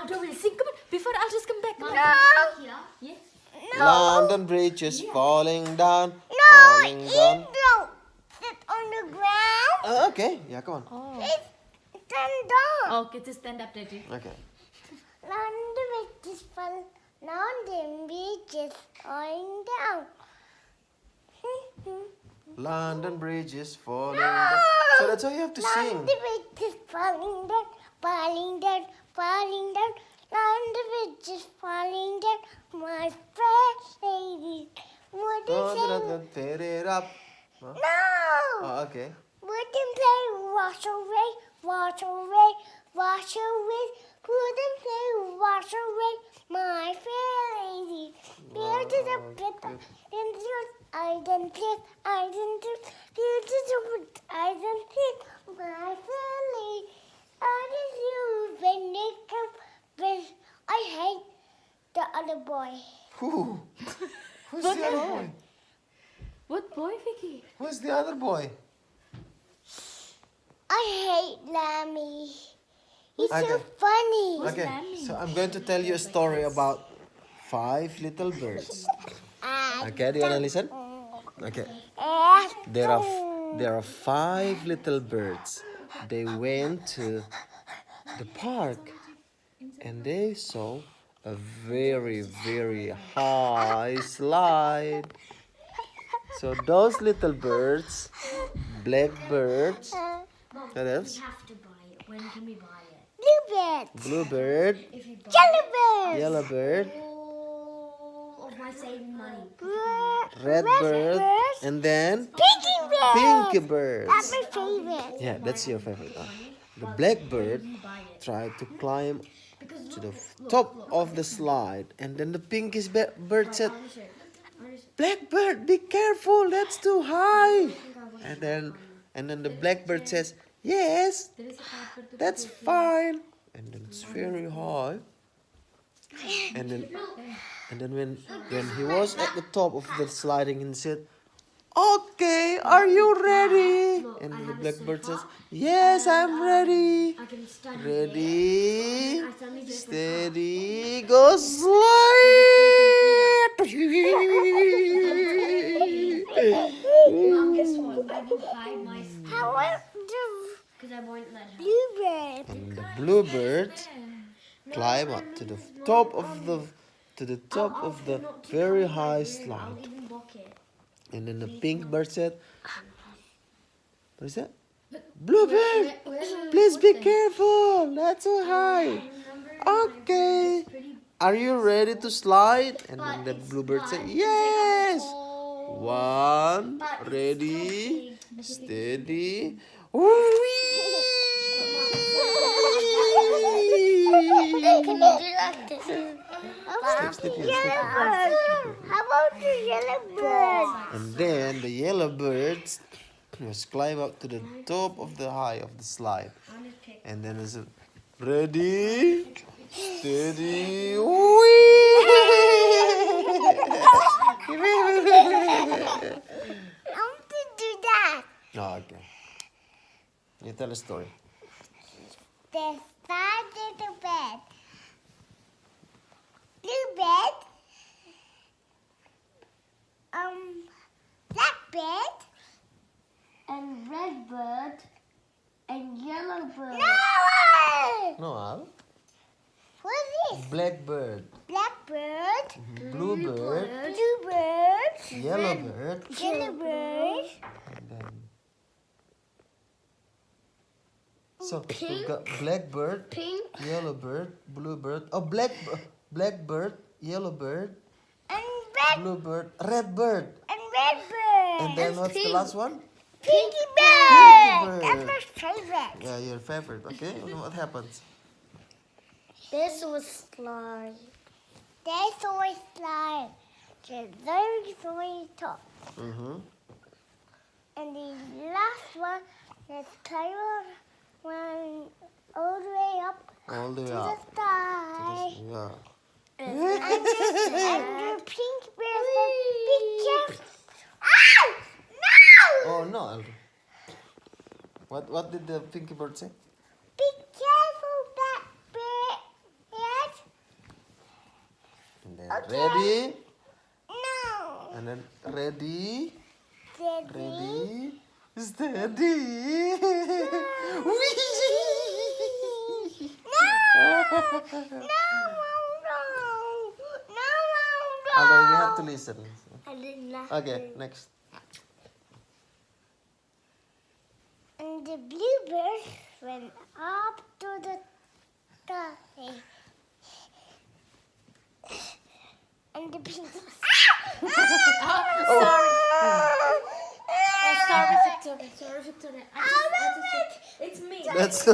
don't worry. Sing, come on. Before I'll just come back. Come on. No. Yeah. London Bridge is falling down. No, Falling it down. don't sit on the ground. Okay, yeah, come on. Oh. It's stand up. Okay, just stand up, Daddy. Okay. London Bridge is falling. London Bridge is falling down. London Bridge is falling No. down. So that's all you have to sing. London Bridge is falling down, falling down, falling down. London Bridge is falling down. My precious lady, would you say? Tear it up. Huh? No. Oh, okay. Wouldn't play wash away, wash away, wash away. Wouldn't play wash away, my fair lady. Here to the pit, I don't play, I don't do. Here to the pit, I don't play, my fair lady. I just you when they come, when I hate the other boy. Who? Who's the other boy? What boy, Vickie? Who's the other boy? I hate Lammy. He's so Okay. funny. Who's Okay, Lammy? so I'm going to tell you a story about 5 little birds. Okay, do you want to listen? Okay. There are 5 little birds. They went to the park and they saw a very, very high slide. So those little birds, blackbirds, what else? We have to buy it. When can we buy it? Bluebird. Bluebird, If you buy Yellowbird. yellowbird, all of my saving money. redbird, and then Pinky bird. pinky bird. That's my favorite. Yeah, that's your favorite. The blackbird You buy it. tried to climb Because to the top of the slide, and then the pinkish bird said, "Blackbird, be careful, that's too high." And then the blackbird says, "Yes, that's fine." And then it's very high. And then when he was at the top of the sliding, he said, "Okay, are you ready?" And then the blackbird says, "Yes, I'm ready." I can stand Ready, I suddenly just steady, go slide. Mom, guess what? I will hide my How about the because I won't let her. bluebird? And the bluebird climb up to the top of the very high slide. Even walk it. And then the pink bird said, "What is that? Bluebird, please be careful. That's so high. Okay. Are you ready to slide?" And then the bluebird said, "Yes. 1, ready, steady. Can you do like this? How about Step, the step, yeah, step. yellowbird? How about the yellowbird? And then the yellow birds was climb up to the top of the high of the slide. And then it said, "Ready, steady, I want to do that. Oh, okay. You tell a story. There's 5 little bed. Blue bed. Black bed. And red bird. And yellow bird. No! No, Al. What is this? Blackbird, Blackbird. bluebird, Bluebird. yellowbird, Yellowbird. and then. So we've got blackbird, Pink. yellowbird, bluebird. Oh, blackbird, yellowbird, And red. bluebird, redbird. And red bird. And then what's the last one? Pinky bird. bird. That's my favorite. Yeah, your favorite. Okay, what happens? This was slime. This was slime. The very, very top. Mm-hmm. And the last one, the tiger went all the way up All the to way the up. sky. Yeah. And the pink bear said, "Be careful." Ow! No! Oh no, Aldo. What did the pinky bird say? Be careful, that bear. Yes? Ready? No. And then ready? Daddy. Ready? Steady. Whee! Although we have to listen. I did not. Okay, next. And the bluebird went up to the sky. And the pink. Sorry. Sorry, Victoria. Sorry, Victoria. It's me. That's